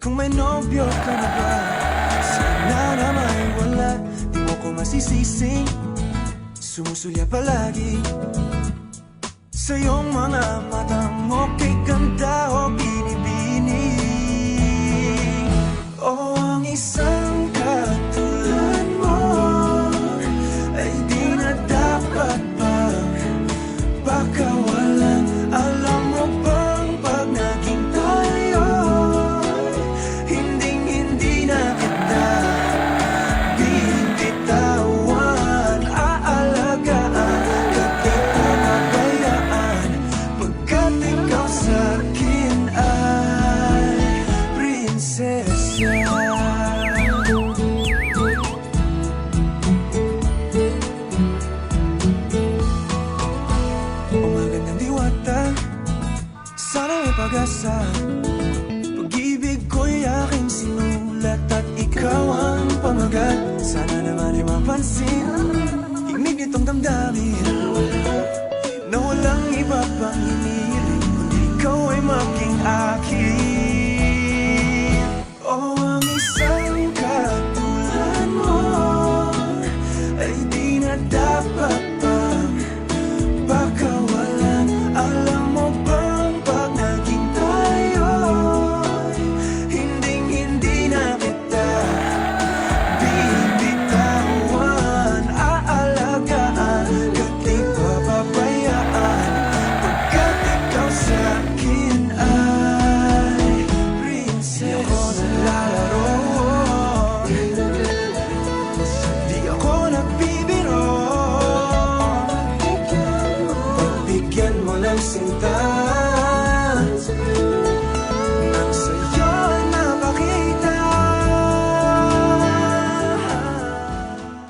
Kung may nobyo ka na ba, sana na may wala. Di mo ko masisising sumusulya palagi sa iyong mga mata mo, kay ganda o binibini. O ang isang katulad mo ay di na dapat pagkawalan. Alam mo bang pag naging tayo, hindi na kita bibitawan. Aalagaan at di papabayaan, pagkat ikaw sa'kin ay prinsesa. Umagat ng diwata, sana may pag-asa. Pag-ibig ko'y aking sinulat at ikaw ang pamagat. Sana naman ay mapansin higmig nitong damdamin na walang iba pang hinihiling kundi ikaw ay maging akin. O ang isang katulad mo ay di na dapat pagkawalan. Alam mo bang pag naging tayo, hindi na kita bibitawan. Aalagaan at di papabayaan, pagkat ikaw sa'kin ay prinsesa. Di ako naglalaro, di ako nagbibiro. Pagbigyan mo ng sinta